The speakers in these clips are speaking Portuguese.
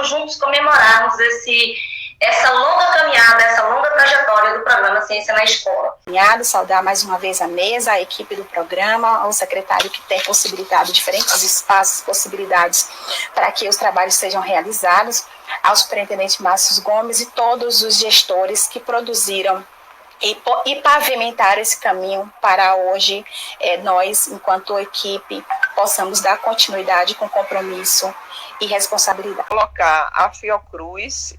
vamos juntos comemorarmos essa longa caminhada, essa longa trajetória do programa Ciência na Escola. Saudar mais uma vez a mesa, a equipe do programa, ao secretário que tem possibilitado diferentes espaços, possibilidades para que os trabalhos sejam realizados, ao superintendente Márcio Gomes e todos os gestores que produziram e pavimentar esse caminho para hoje nós, enquanto equipe, possamos dar continuidade com compromisso e responsabilidade. Colocar a Fiocruz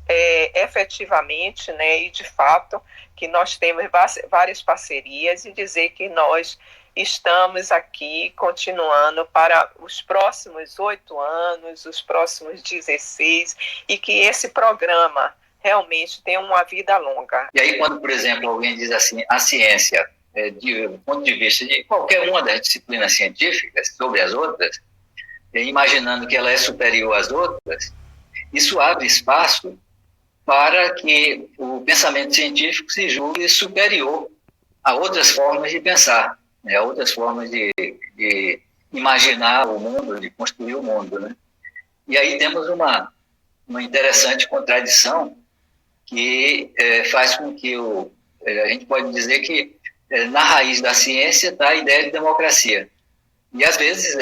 efetivamente, né, e de fato, que nós temos várias parcerias e dizer que nós estamos aqui continuando para os próximos 8 anos, os próximos 16, e que esse programa realmente tem uma vida longa. E aí, quando, por exemplo, alguém diz assim, a ciência, do ponto de vista de qualquer uma das disciplinas científicas sobre as outras, imaginando que ela é superior às outras, isso abre espaço para que o pensamento científico se julgue superior a outras formas de pensar, né, a outras formas de imaginar o mundo, de construir o mundo, né? E aí temos uma interessante contradição que faz com que a gente pode dizer que na raiz da ciência está a ideia de democracia. E às vezes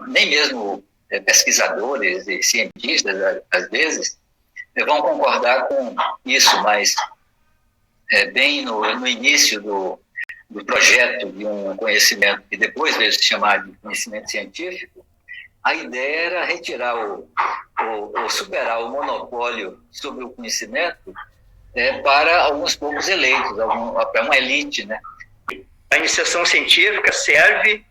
nem mesmo pesquisadores e cientistas, às vezes, vão concordar com isso, mas bem no início do projeto de um conhecimento que depois veio se chamar de conhecimento científico, a ideia era retirar ou superar o monopólio sobre o conhecimento para alguns poucos eleitos, para uma elite, né? A iniciação científica serve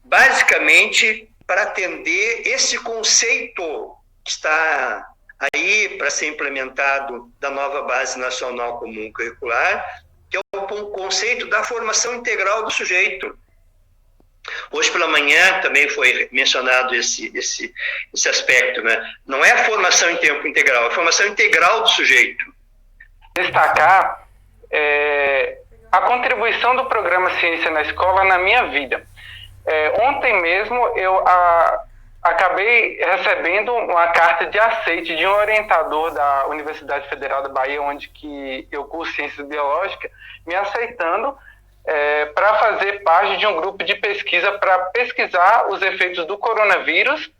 basicamente para atender esse conceito que está aí para ser implementado da nova Base Nacional Comum Curricular, que é o conceito da formação integral do sujeito. Hoje pela manhã também foi mencionado esse aspecto, né? Não é a formação em tempo integral, é a formação integral do sujeito. Destacar a contribuição do programa Ciência na Escola na minha vida. Ontem mesmo eu acabei recebendo uma carta de aceite de um orientador da Universidade Federal da Bahia, onde que eu curso Ciências Biológicas, me aceitando para fazer parte de um grupo de pesquisa para pesquisar os efeitos do coronavírus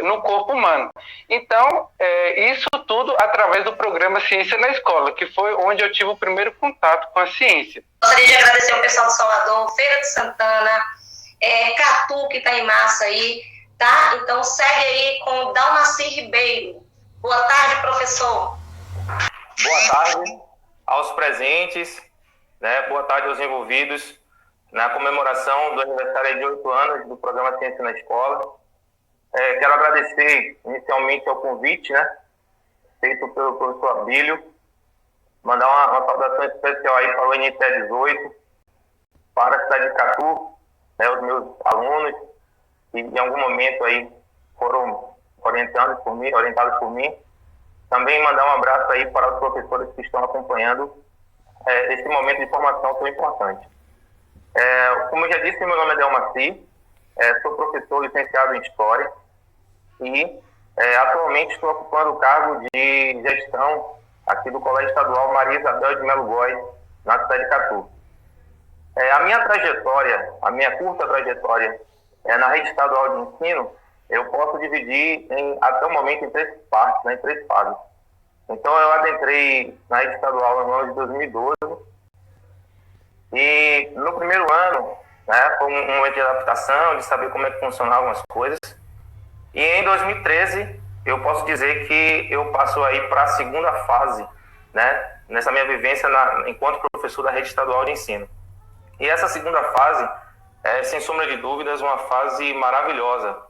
no corpo humano. Então, isso tudo através do programa Ciência na Escola, que foi onde eu tive o primeiro contato com a ciência. Gostaria de agradecer ao pessoal de Salvador, Feira de Santana, Catu, que está em massa aí, tá? Então, segue aí com o Dalmaci Ribeiro. Boa tarde, professor. Boa tarde aos presentes, né? Boa tarde aos envolvidos na comemoração do aniversário de 8 anos do programa Ciência na Escola. Quero agradecer inicialmente ao convite, né, feito pelo professor Abílio, mandar uma saudação especial aí para o NTE 18, para a cidade de Catu, né, os meus alunos, que em algum momento aí foram orientados por mim. Também mandar um abraço aí para os professores que estão acompanhando esse momento de formação tão importante. Como eu já disse, meu nome é Dalmaci, sou professor licenciado em História e atualmente estou ocupando o cargo de gestão aqui do Colégio Estadual Maria Isabel de Melo Góes, na cidade de Catu. A minha curta trajetória na rede estadual de ensino, eu posso dividir até o momento em 3 partes, né, em 3 fases. Então, eu adentrei na rede estadual no ano de 2012 e no primeiro ano, né, foi um momento de adaptação, de saber como é que funcionavam as coisas. E em 2013, eu posso dizer que eu passo aí para a segunda fase, né, nessa minha vivência enquanto professor da rede estadual de ensino. E essa segunda fase é, sem sombra de dúvidas, uma fase maravilhosa,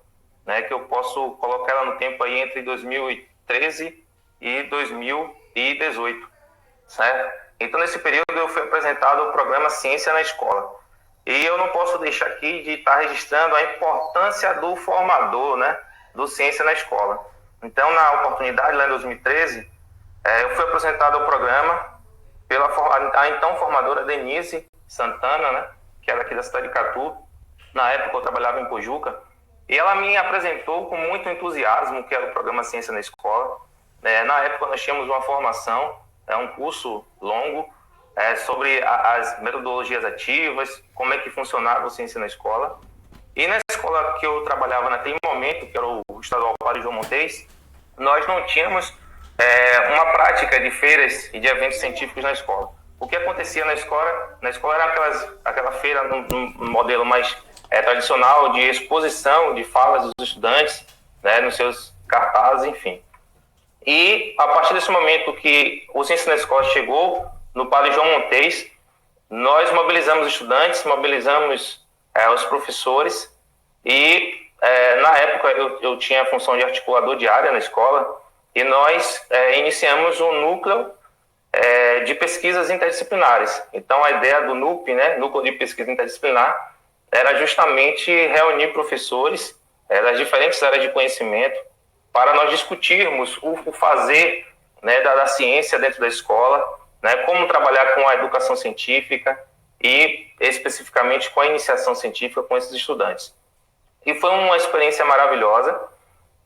né, que eu posso colocar ela no tempo aí entre 2013 e 2018, certo? Então, nesse período, eu fui apresentado ao programa Ciência na Escola. E eu não posso deixar aqui de estar registrando a importância do formador, né, do Ciência na Escola. Então, na oportunidade, lá em 2013, eu fui apresentado ao programa pela a então formadora Denise Santana, né, que era aqui da cidade de Catu. Na época, eu trabalhava em Pojuca. E ela me apresentou com muito entusiasmo o que era o programa Ciência na Escola. Na época nós tínhamos uma formação, um curso longo, sobre as metodologias ativas, como é que funcionava a ciência na escola. E na escola que eu trabalhava naquele momento, que era o Estadual Padre João Montes, nós não tínhamos uma prática de feiras e de eventos científicos na escola. O que acontecia na escola era aquela feira num modelo mais tradicional de exposição de falas dos estudantes, né, nos seus cartazes, enfim. E a partir desse momento que o Ciência na Escola chegou no Padre João Montes, nós mobilizamos os estudantes, mobilizamos os professores e na época eu tinha a função de articulador de área na escola e nós iniciamos um núcleo de pesquisas interdisciplinares. Então a ideia do NUP, né, Núcleo de Pesquisa Interdisciplinar, era justamente reunir professores das diferentes áreas de conhecimento para nós discutirmos o fazer, né, da ciência dentro da escola, né, como trabalhar com a educação científica e especificamente com a iniciação científica com esses estudantes. E foi uma experiência maravilhosa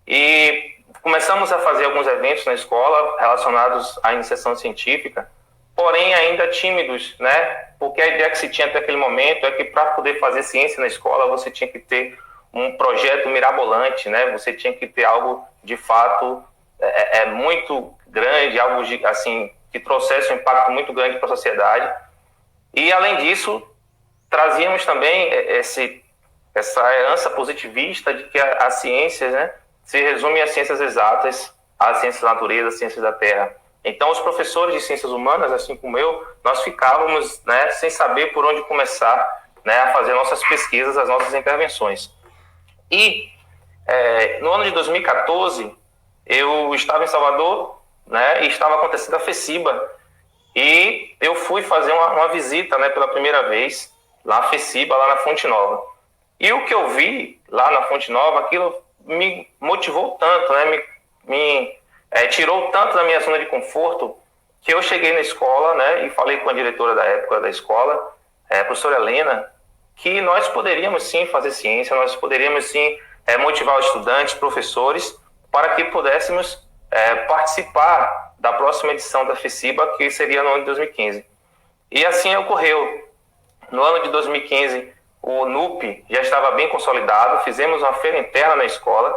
e começamos a fazer alguns eventos na escola relacionados à iniciação científica, porém ainda tímidos, né, porque a ideia que se tinha até aquele momento é que para poder fazer ciência na escola você tinha que ter um projeto mirabolante, né, você tinha que ter algo de fato muito grande, algo assim que trouxesse um impacto muito grande para a sociedade. E, além disso, trazíamos também essa herança positivista de que as ciências, né, se resume às ciências exatas, às ciências da natureza, às ciências da terra. Então, os professores de ciências humanas, assim como eu, nós ficávamos, né, sem saber por onde começar, né, a fazer nossas pesquisas, as nossas intervenções. E, no ano de 2014, eu estava em Salvador, né, e estava acontecendo a FECIBA, e eu fui fazer uma visita, né, pela primeira vez, lá na FECIBA, lá na Fonte Nova. E o que eu vi lá na Fonte Nova, aquilo me motivou tanto, né, me tirou tanto da minha zona de conforto, que eu cheguei na escola, né, e falei com a diretora da época da escola, a professora Helena, que nós poderíamos sim fazer ciência, nós poderíamos sim motivar os estudantes, professores, para que pudéssemos participar da próxima edição da FECIBA, que seria no ano de 2015. E assim ocorreu. No ano de 2015, o NUP já estava bem consolidado, fizemos uma feira interna na escola,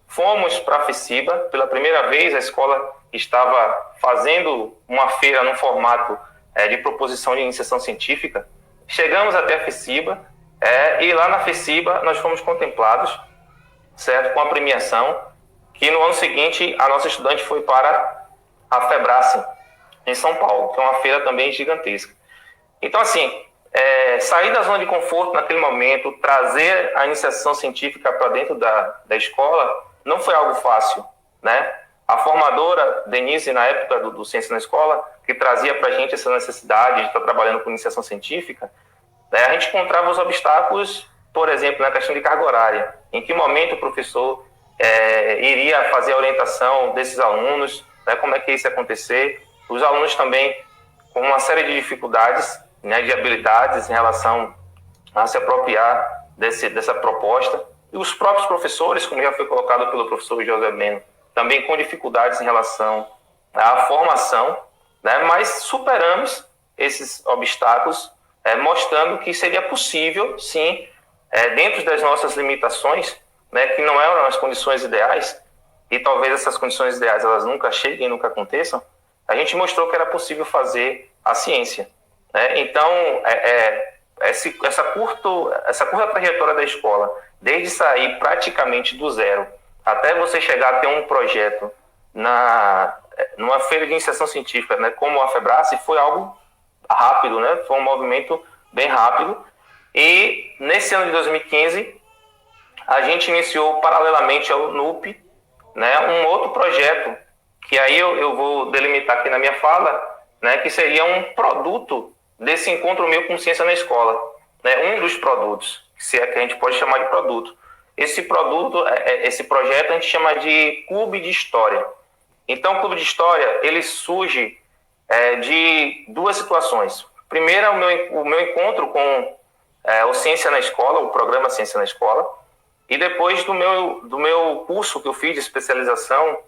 fomos para a FECIBA, pela primeira vez a escola estava fazendo uma feira num formato de proposição de iniciação científica. Chegamos até a FECIBA, e lá na FECIBA nós fomos contemplados, certo, com a premiação, que no ano seguinte a nossa estudante foi para a FEBRACE, em São Paulo, que é uma feira também gigantesca. Então, assim, sair da zona de conforto naquele momento, trazer a iniciação científica para dentro da escola, não foi algo fácil, né? A formadora, Denise, na época do Ciência na Escola, que trazia para a gente essa necessidade de estar trabalhando com iniciação científica, né, a gente encontrava os obstáculos, por exemplo, na questão de carga horária. Em que momento o professor iria fazer a orientação desses alunos, né, como é que isso ia acontecer. Os alunos também com uma série de dificuldades, né, de habilidades em relação a se apropriar dessa proposta. E os próprios professores, como já foi colocado pelo professor José Beno, também com dificuldades em relação à formação, né, mas superamos esses obstáculos, mostrando que seria possível, sim, dentro das nossas limitações, né, que não eram as condições ideais, e talvez essas condições ideais elas nunca cheguem, nunca aconteçam, a gente mostrou que era possível fazer a ciência, né? Então, essa curta trajetória da escola, desde sair praticamente do zero, até você chegar a ter um projeto numa feira de iniciação científica, né, como a FEBRACE, foi algo rápido, né? Foi um movimento bem rápido. E nesse ano de 2015, a gente iniciou paralelamente ao NUP, né, um outro projeto, que aí eu vou delimitar aqui na minha fala, né, que seria um produto desse encontro meu com Ciência na Escola, né, um dos produtos, se é que a gente pode chamar de produto. Esse produto, esse projeto a gente chama de Clube de História. Então, o Clube de História, ele surge de duas situações. Primeiro, o meu encontro com o Ciência na Escola, o programa Ciência na Escola, E depois do meu curso que eu fiz de especialização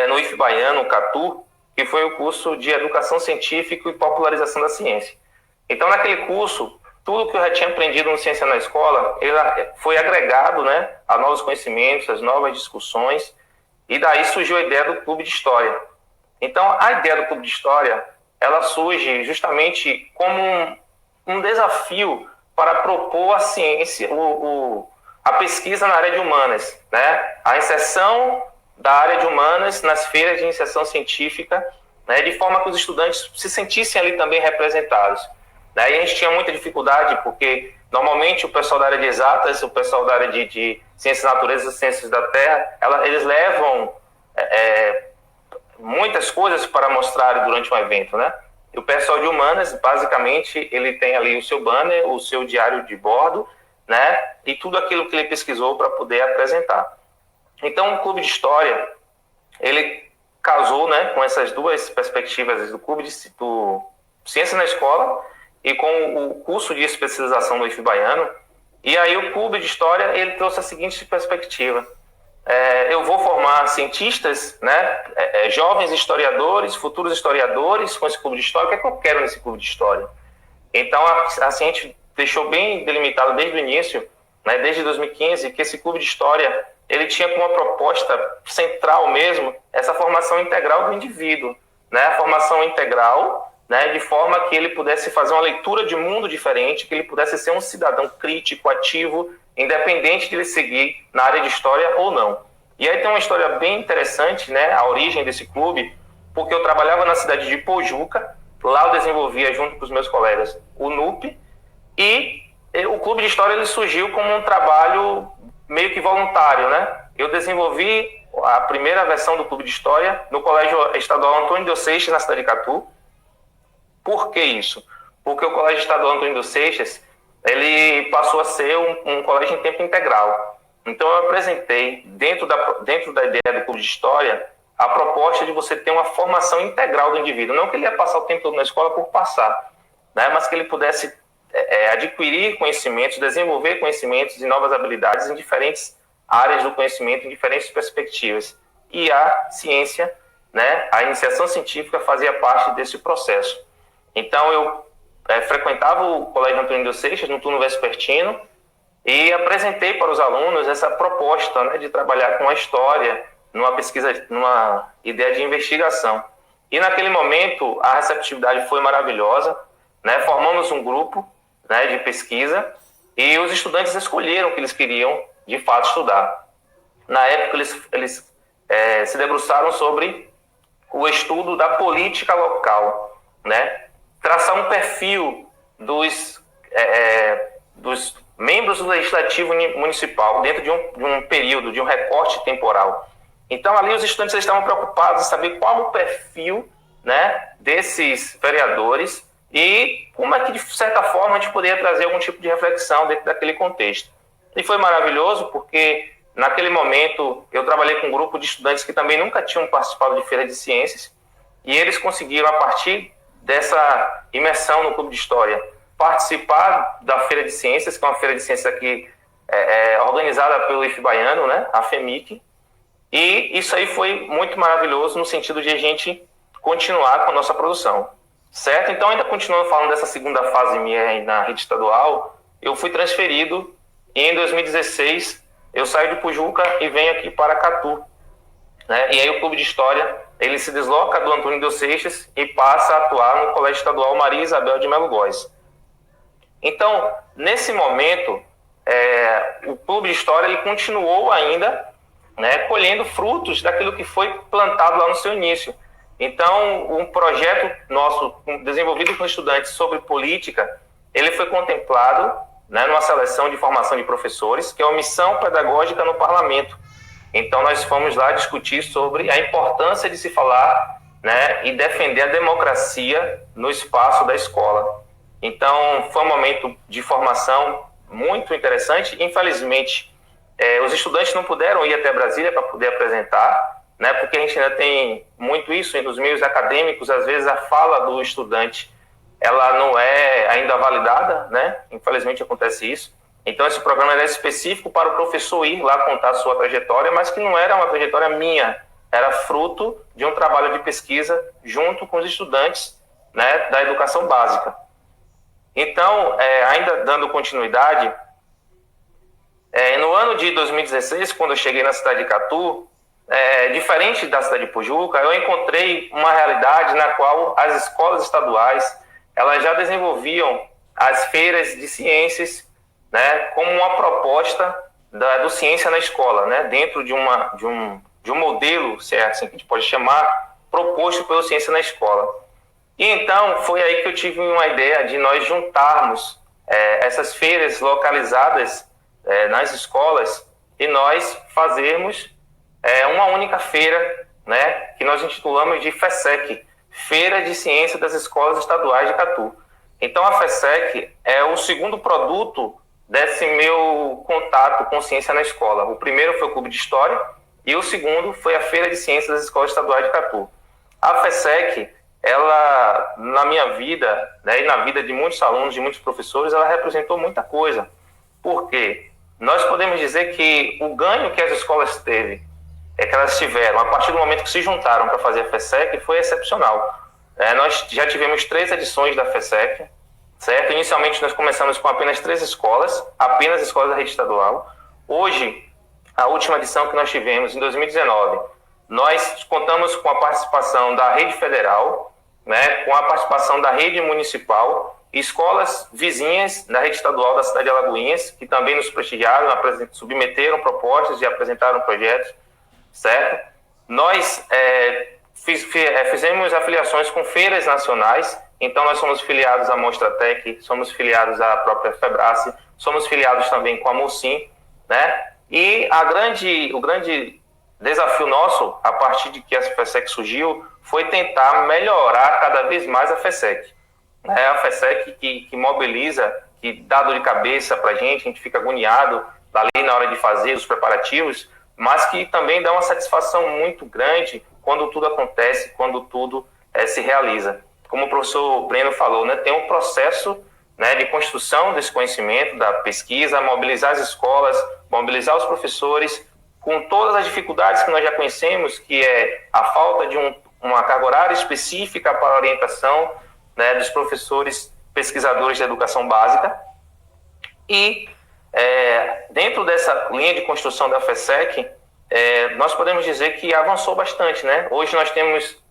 no IF Baiano, CATU, que foi o curso de Educação Científica e Popularização da Ciência. Então, naquele curso, tudo que eu já tinha aprendido no Ciência na Escola, ele foi agregado, né, a novos conhecimentos, as novas discussões, e daí surgiu a ideia do Clube de História. Então, a ideia do Clube de História, ela surge justamente como um desafio para propor a ciência, a pesquisa na área de humanas, né? A inserção da área de humanas nas feiras de iniciação científica, né? De forma que os estudantes se sentissem ali também representados. Né? E a gente tinha muita dificuldade, porque normalmente o pessoal da área de exatas, o pessoal da área de ciências naturezas e ciências da terra, eles levam muitas coisas para mostrar durante um evento, né? E o pessoal de humanas, basicamente, ele tem ali o seu banner, o seu diário de bordo, né? E tudo aquilo que ele pesquisou para poder apresentar. Então, o Clube de História, ele casou, né, com essas duas perspectivas do Clube do Ciência na Escola e com o curso de especialização do IF Baiano. E aí o Clube de História, ele trouxe a seguinte perspectiva. Eu vou formar cientistas, né, jovens historiadores, futuros historiadores com esse Clube de História. O que é que eu quero nesse Clube de História? Então, a gente deixou bem delimitado desde o início, né, desde 2015, que esse Clube de História, ele tinha como uma proposta central mesmo essa formação integral do indivíduo, né, a formação integral, né, de forma que ele pudesse fazer uma leitura de mundo diferente, que ele pudesse ser um cidadão crítico, ativo, independente de ele seguir na área de história ou não. E aí tem uma história bem interessante, né, a origem desse clube, porque eu trabalhava na cidade de Pojuca, lá eu desenvolvia junto com os meus colegas o NUP, e o Clube de História ele surgiu como um trabalho meio que voluntário, né? Eu desenvolvi a primeira versão do Clube de História no Colégio Estadual Antônio de Seixas, na cidade de Catu. Por que isso? Porque o Colégio Estadual Antônio de Seixas, ele passou a ser um colégio em tempo integral. Então eu apresentei, dentro da ideia do Clube de História, a proposta de você ter uma formação integral do indivíduo. Não que ele ia passar o tempo todo na escola por passar, né? Mas que ele pudesse adquirir conhecimentos, desenvolver conhecimentos e novas habilidades em diferentes áreas do conhecimento, em diferentes perspectivas. E a ciência, né, a iniciação científica fazia parte desse processo. Então, eu frequentava o Colégio Antônio de Seixas, no turno vespertino, e apresentei para os alunos essa proposta, né, de trabalhar com a história, numa pesquisa, numa ideia de investigação. E naquele momento, a receptividade foi maravilhosa, né, formamos um grupo, né, de pesquisa, e os estudantes escolheram o que eles queriam, de fato, estudar. Na época, eles se debruçaram sobre o estudo da política local, né, traçar um perfil dos membros do Legislativo Municipal dentro de um período, de um recorte temporal. Então, ali os estudantes estavam preocupados em saber qual o perfil, né, desses vereadores e como é que, de certa forma, a gente poderia trazer algum tipo de reflexão dentro daquele contexto. E foi maravilhoso porque, naquele momento, eu trabalhei com um grupo de estudantes que também nunca tinham participado de feira de ciências e eles conseguiram, a partir dessa imersão no Clube de História, participar da Feira de Ciências, que é uma feira de ciências aqui organizada pelo IF Baiano, né, a FEMIC, e isso aí foi muito maravilhoso no sentido de a gente continuar com a nossa produção, certo? Então, ainda continuando falando dessa segunda fase minha na rede estadual, eu fui transferido e em 2016 eu saio de Pujuca e venho aqui para Catu, né? E aí o Clube de História, ele se desloca do Antônio de Seixas e passa a atuar no Colégio Estadual Maria Isabel de Melo Góes. Então, nesse momento, o Clube de História ele continuou ainda, né, colhendo frutos daquilo que foi plantado lá no seu início. Então, um projeto nosso, desenvolvido com estudantes sobre política, ele foi contemplado, né, numa seleção de formação de professores, que é a Missão Pedagógica no Parlamento. Então, nós fomos lá discutir sobre a importância de se falar, né, e defender a democracia no espaço da escola. Então, foi um momento de formação muito interessante. Infelizmente, os estudantes não puderam ir até Brasília para poder apresentar, né, porque a gente ainda tem muito isso nos meios acadêmicos. Às vezes, a fala do estudante ela não é ainda validada, né? Infelizmente, acontece isso. Então, esse programa era específico para o professor ir lá contar a sua trajetória, mas que não era uma trajetória minha, era fruto de um trabalho de pesquisa junto com os estudantes, né, da educação básica. Então, ainda dando continuidade, no ano de 2016, quando eu cheguei na cidade de Catu, diferente da cidade de Pujuca, eu encontrei uma realidade na qual as escolas estaduais elas já desenvolviam as feiras de ciências, né, como uma proposta do Ciência na Escola, né, dentro de um modelo, se é assim que a gente pode chamar, proposto pelo Ciência na Escola. E então foi aí que eu tive uma ideia de nós juntarmos essas feiras localizadas nas escolas e nós fazermos uma única feira, né, que nós intitulamos de FESEC, Feira de Ciência das Escolas Estaduais de Catu. Então a FESEC é o segundo produto desse meu contato com ciência na escola. O primeiro foi o Clube de História e o segundo foi a Feira de Ciências das Escolas Estaduais de Catu. A FESEC, ela, na minha vida, né, e na vida de muitos alunos, de muitos professores, ela representou muita coisa. Por quê? Nós podemos dizer que o ganho que as escolas que elas tiveram a partir do momento que se juntaram para fazer a FESEC foi excepcional. Nós já tivemos 3 edições da FESEC, certo? Inicialmente nós começamos com apenas 3 escolas, apenas escolas da rede estadual. Hoje, a última edição que nós tivemos, em 2019, nós contamos com a participação da rede federal, né, com a participação da rede municipal, escolas vizinhas da rede estadual da cidade de Alagoinhas, que também nos prestigiaram, submeteram propostas e apresentaram projetos, certo? Nós fizemos afiliações com feiras nacionais, então nós somos filiados à Mostratec, somos filiados à própria Febrace, somos filiados também com a Mocim, né? E o grande desafio nosso, a partir de que a FESEC surgiu, foi tentar melhorar cada vez mais a FESEC. A FESEC que mobiliza, que dá dor de cabeça para a gente fica agoniado ali na hora de fazer os preparativos, mas que também dá uma satisfação muito grande quando tudo acontece, quando tudo se realiza. Como o professor Breno falou, né, tem um processo, né, de construção desse conhecimento, da pesquisa, mobilizar as escolas, mobilizar os professores, com todas as dificuldades que nós já conhecemos, que é a falta de uma carga horária específica para a orientação, né, dos professores pesquisadores da educação básica. E dentro dessa linha de construção da FESEC, nós podemos dizer que avançou bastante, né? Hoje nós temos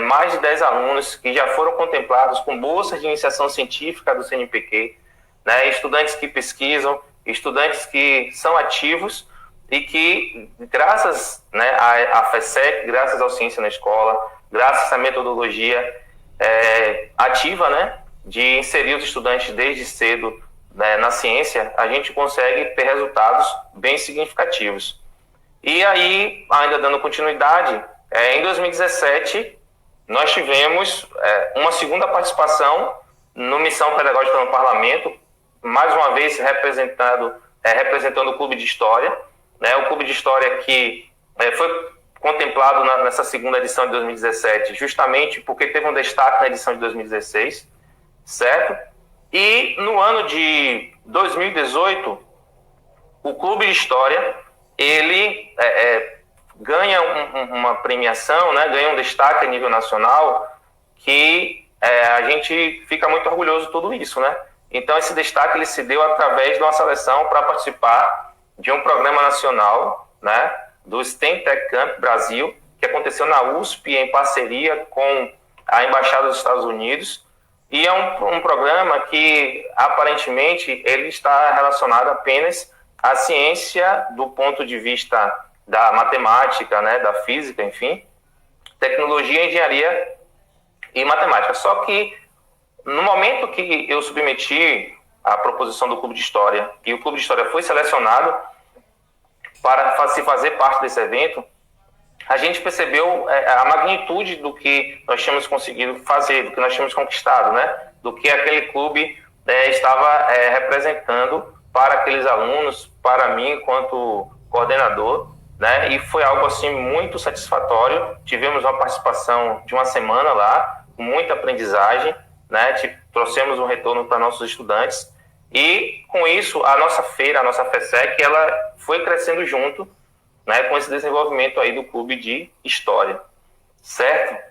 mais de 10 alunos que já foram contemplados com bolsas de iniciação científica do CNPq, né? Estudantes que pesquisam, estudantes que são ativos e que, graças, né, à FESEC, graças ao Ciência na Escola, graças à metodologia ativa, né, de inserir os estudantes desde cedo, né, na ciência, a gente consegue ter resultados bem significativos. E aí, ainda dando continuidade, em 2017, nós tivemos uma segunda participação no Missão Pedagógica no Parlamento, mais uma vez representando o Clube de História, né, o Clube de História que foi contemplado nessa segunda edição de 2017, justamente porque teve um destaque na edição de 2016, certo? E no ano de 2018, o Clube de História, ele ganha uma premiação, né, ganha um destaque a nível nacional, que a gente fica muito orgulhoso de tudo isso, né? Então, esse destaque ele se deu através de uma seleção para participar de um programa nacional, né, do STEM Tech Camp Brasil, que aconteceu na USP em parceria com a Embaixada dos Estados Unidos, e é um programa que, aparentemente, ele está relacionado apenas à ciência do ponto de vista da matemática, né, da física, enfim, tecnologia, engenharia e matemática. Só que, no momento que eu submeti a proposição do Clube de História, e o Clube de História foi selecionado para se fazer parte desse evento, a gente percebeu a magnitude do que nós tínhamos conseguido fazer, do que nós tínhamos conquistado, né? Do que aquele clube estava representando para aqueles alunos, para mim, enquanto coordenador, né? E foi algo assim muito satisfatório. Tivemos uma participação de uma semana lá, com muita aprendizagem, né? Trouxemos um retorno para nossos estudantes E, com isso, a nossa feira, a nossa FESEC, ela foi crescendo junto, né, com esse desenvolvimento aí do Clube de História, certo?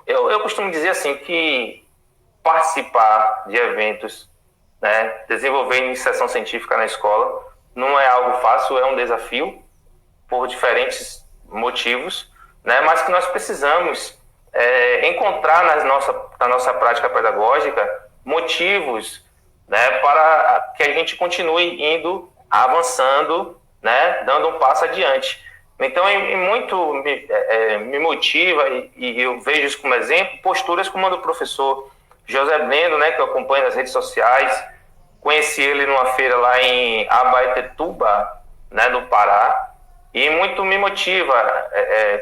Eu costumo dizer assim que participar de eventos, né, desenvolver iniciação científica na escola, não é algo fácil, é um desafio, por diferentes motivos, né, mas que nós precisamos encontrar na nossa prática pedagógica motivos, né, para que a gente continue indo, avançando, né, dando um passo adiante. Então, muito me motiva, e eu vejo isso como exemplo, posturas como a do professor José Breno, né, que eu acompanho nas redes sociais. Conheci ele numa feira lá em Abaetetuba, né, no Pará, e muito me motiva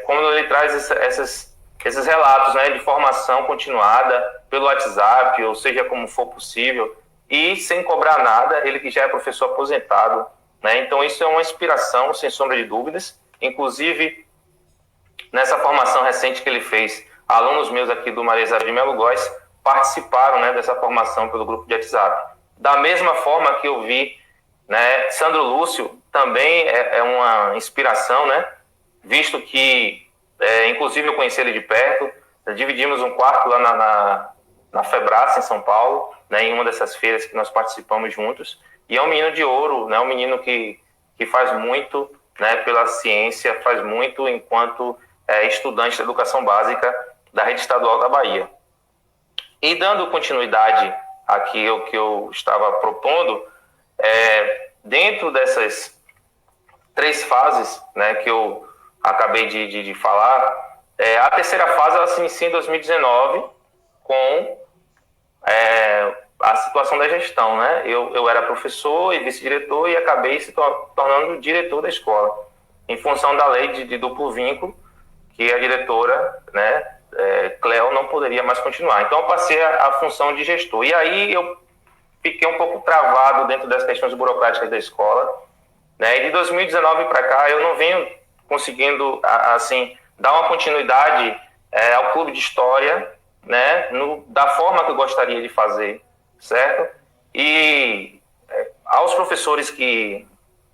como ele traz esses relatos, né, de formação continuada pelo WhatsApp, ou seja, como for possível, e sem cobrar nada, ele que já é professor aposentado, né? Então isso é uma inspiração, sem sombra de dúvidas. Inclusive, nessa formação recente que ele fez, alunos meus aqui do Maria Isabel de Melo Góes participaram, né, dessa formação pelo grupo de WhatsApp. Da mesma forma que eu vi, né, Sandro Lúcio também é uma inspiração, né, visto que, inclusive, eu conheci ele de perto, dividimos um quarto lá na Febrace, em São Paulo, né, em uma dessas feiras que nós participamos juntos, e é um menino de ouro, né, um menino que faz muito, né, pela ciência, faz muito enquanto estudante da educação básica da rede estadual da Bahia. E dando continuidade aqui ao que eu estava propondo, dentro dessas 3 fases, né, que eu acabei de falar, a terceira fase ela se inicia em 2019 com a situação da gestão, né? Eu era professor e vice-diretor e acabei se tornando diretor da escola, em função da lei de duplo vínculo, que a diretora, né, Cleo, não poderia mais continuar. Então, eu passei a função de gestor. E aí, eu fiquei um pouco travado dentro das questões burocráticas da escola, né? E de 2019 para cá, eu não venho conseguindo, assim, dar uma continuidade ao Clube de História, né, da forma que eu gostaria de fazer, certo? E aos professores que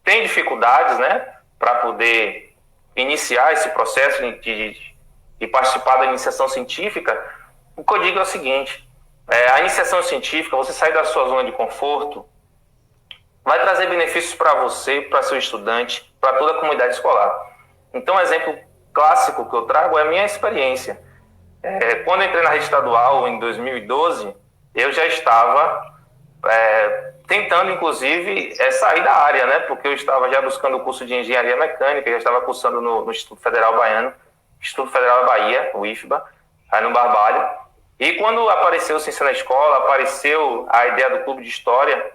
têm dificuldades, né, para poder iniciar esse processo de participar da iniciação científica, o que eu digo é o seguinte: a iniciação científica, você sair da sua zona de conforto, vai trazer benefícios para você, para seu estudante, para toda a comunidade escolar. Então, um exemplo clássico que eu trago é a minha experiência. Quando eu entrei na rede estadual, em 2012, eu já estava tentando, inclusive, sair da área, né? Porque eu estava já buscando o curso de Engenharia Mecânica, já estava cursando no Instituto Federal Baiano, Instituto Federal da Bahia, o IFBA, aí no Barbalho. E quando apareceu o Ciência na Escola, apareceu a ideia do Clube de História,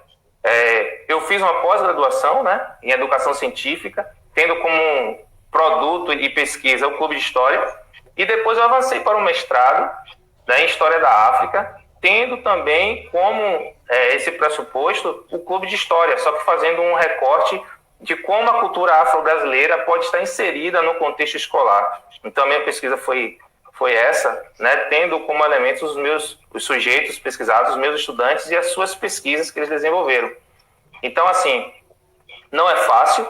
eu fiz uma pós-graduação, né, em Educação Científica, tendo como produto e pesquisa o Clube de História, e depois eu avancei para o mestrado, né, em História da África, tendo também como esse pressuposto o Clube de História, só que fazendo um recorte de como a cultura afro-brasileira pode estar inserida no contexto escolar. Então, a minha pesquisa foi essa, né, tendo como elementos os sujeitos pesquisados, os meus estudantes e as suas pesquisas que eles desenvolveram. Então, assim, não é fácil,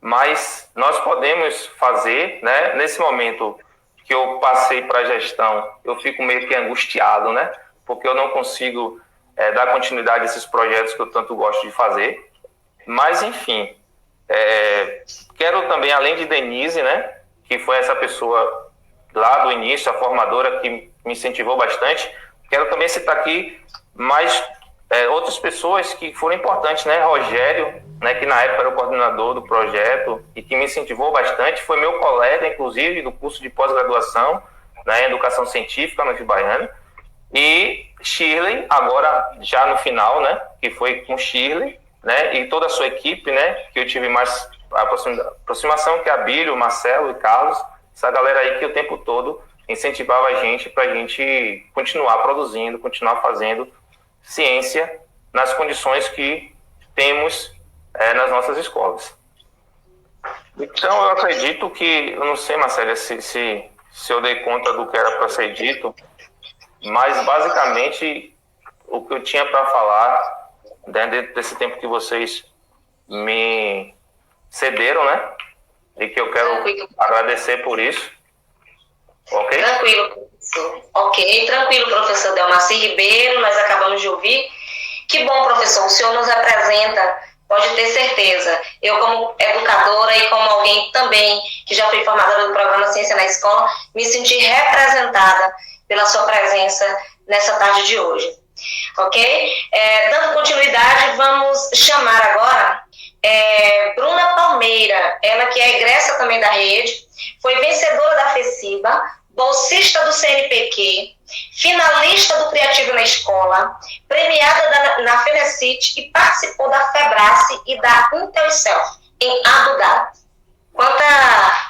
mas nós podemos fazer, né, nesse momento que eu passei para a gestão, eu fico meio que angustiado, né, porque eu não consigo dar continuidade a esses projetos que eu tanto gosto de fazer, mas, enfim, quero também, além de Denise, né, que foi essa pessoa lá do início, a formadora que me incentivou bastante, quero também citar aqui mais outras pessoas que foram importantes, né, Rogério, né, que na época era o coordenador do projeto e que me incentivou bastante, foi meu colega, inclusive, do curso de pós-graduação, né, em Educação Científica no Baiano, e Shirley, agora já no final, né, que foi com Shirley, né, e toda a sua equipe, né, que eu tive mais aproximação, que é a Bílio, Marcelo e Carlos, essa galera aí que o tempo todo incentivava a gente para a gente continuar produzindo, continuar fazendo ciência nas condições que temos nas nossas escolas. Então, eu acredito que, eu não sei, Marcelo, se eu dei conta do que era para ser dito, mas basicamente o que eu tinha para falar, dentro desse tempo que vocês me cederam, né? E que eu quero agradecer por isso. Ok? Tranquilo, professor. Ok, tranquilo, professor Delmaci Ribeiro, nós acabamos de ouvir. Que bom, professor, o senhor nos representa, pode ter certeza. Eu, como educadora e como alguém também que já fui formadora do programa Ciência na Escola, me senti representada pela sua presença nessa tarde de hoje. Ok? Dando continuidade, vamos chamar agora Bruna Palmeira, ela que é egressa também da rede, foi vencedora da FECIBA, bolsista do CNPq, finalista do Criativo na Escola, premiada na FENECIT e participou da FEBRACE e da Intelcel, em Abu Dhabi.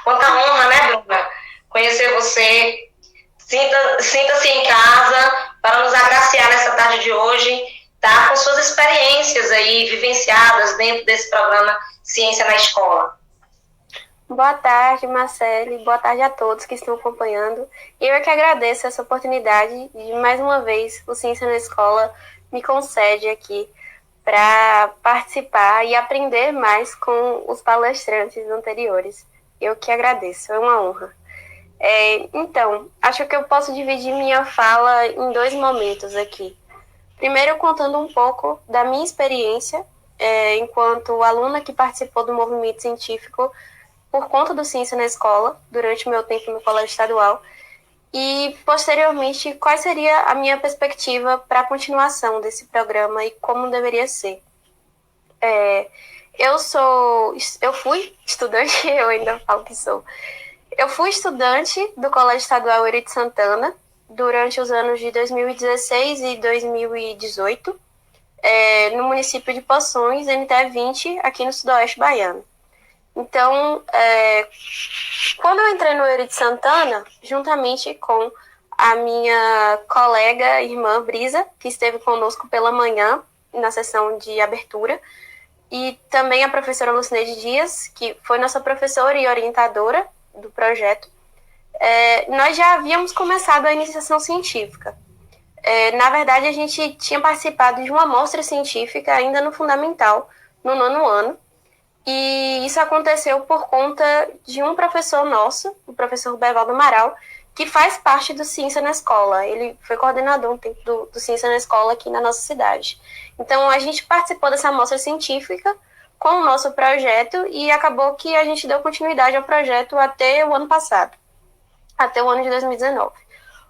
Quanta honra, né, Bruna? Conhecer você. Sinta-se em casa para nos agraciar nessa tarde de hoje, tá? Com suas experiências aí vivenciadas dentro desse programa Ciência na Escola. Boa tarde, Marcele. Boa tarde a todos que estão acompanhando. Eu é que agradeço essa oportunidade de, mais uma vez, o Ciência na Escola me concede aqui para participar e aprender mais com os palestrantes anteriores. Eu que agradeço, é uma honra. Então, acho que eu posso dividir minha fala em 2 momentos aqui. Primeiro, contando um pouco da minha experiência enquanto aluna que participou do movimento científico por conta do Ciência na Escola, durante o meu tempo no colégio estadual, e, posteriormente, qual seria a minha perspectiva para a continuação desse programa e como deveria ser. Eu fui estudante, eu ainda falo que sou. Eu fui estudante do Colégio Estadual Euri de Santana durante os anos de 2016 e 2018, no município de Poções, NTE 20, aqui no sudoeste baiano. Então, quando eu entrei no Euri de Santana, juntamente com a minha colega, irmã Brisa, que esteve conosco pela manhã, na sessão de abertura, e também a professora Lucineide Dias, que foi nossa professora e orientadora do projeto, nós já havíamos começado a iniciação científica. Na verdade, a gente tinha participado de uma amostra científica ainda no fundamental, no 9º ano, e isso aconteceu por conta de um professor nosso, o professor Bevaldo Amaral, que faz parte do Ciência na Escola. Ele foi coordenador um tempo do Ciência na Escola aqui na nossa cidade. Então, a gente participou dessa amostra científica com o nosso projeto e acabou que a gente deu continuidade ao projeto até o ano passado, até o ano de 2019.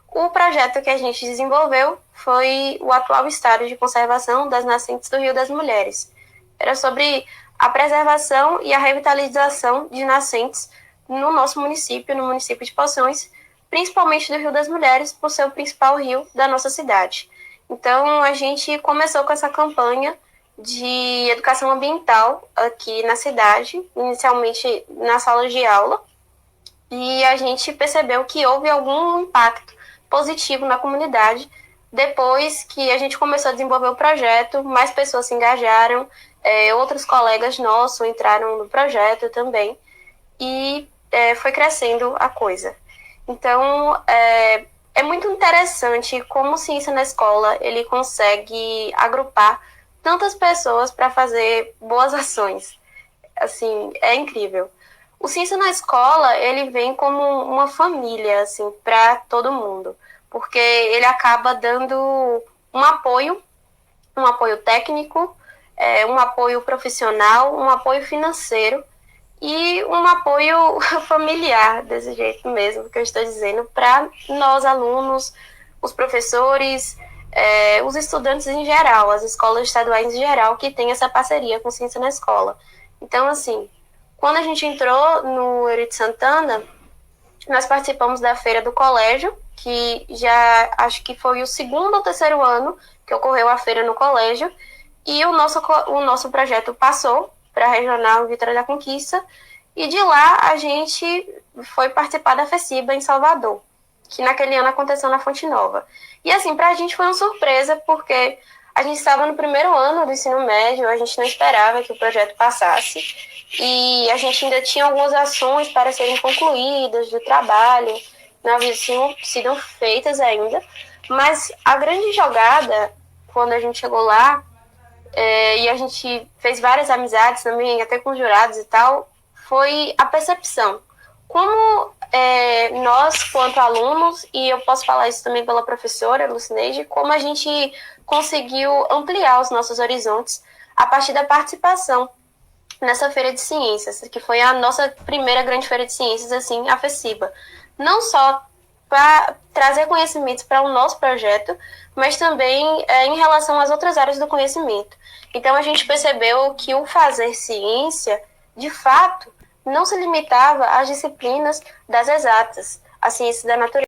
O projeto que a gente desenvolveu foi o atual estado de conservação das nascentes do Rio das Mulheres. Era sobre a preservação e a revitalização de nascentes no nosso município, no município de Poções, principalmente do Rio das Mulheres, por ser o principal rio da nossa cidade. Então, a gente começou com essa campanha de educação ambiental aqui na cidade, inicialmente nas salas de aula, e a gente percebeu que houve algum impacto positivo na comunidade. Depois que a gente começou a desenvolver o projeto, mais pessoas se engajaram, outros colegas nossos entraram no projeto também, e foi crescendo a coisa. Então, é muito interessante como o Ciência na Escola ele consegue agrupar tantas pessoas para fazer boas ações. Assim, é incrível. O Ciência na Escola, ele vem como uma família, assim, para todo mundo, porque ele acaba dando um apoio técnico, um apoio profissional, um apoio financeiro e um apoio familiar, desse jeito mesmo que eu estou dizendo, para nós alunos, os professores, os estudantes em geral, as escolas estaduais em geral, que tem essa parceria com Ciência na Escola. Então, assim, quando a gente entrou no Euri de Santana, nós participamos da feira do colégio, que já acho que foi o 2º ou 3º ano que ocorreu a feira no colégio, e o nosso projeto passou para a Regional Vitória da Conquista, e de lá a gente foi participar da FECIBA em Salvador, que naquele ano aconteceu na Fonte Nova. E assim, para a gente foi uma surpresa, porque a gente estava no 1º ano do ensino médio, a gente não esperava que o projeto passasse, e a gente ainda tinha algumas ações para serem concluídas do trabalho, não haviam sido feitas ainda, mas a grande jogada quando a gente chegou lá, e a gente fez várias amizades também, até com jurados e tal, foi a percepção. Como nós, quanto alunos, e eu posso falar isso também pela professora Lucineide, como a gente conseguiu ampliar os nossos horizontes a partir da participação nessa Feira de Ciências, que foi a nossa primeira grande Feira de Ciências, assim, a FECIBA. Não só para trazer conhecimentos para o nosso projeto, mas também em relação às outras áreas do conhecimento. Então, a gente percebeu que o fazer ciência, de fato, não se limitava às disciplinas das exatas, a ciência da natureza.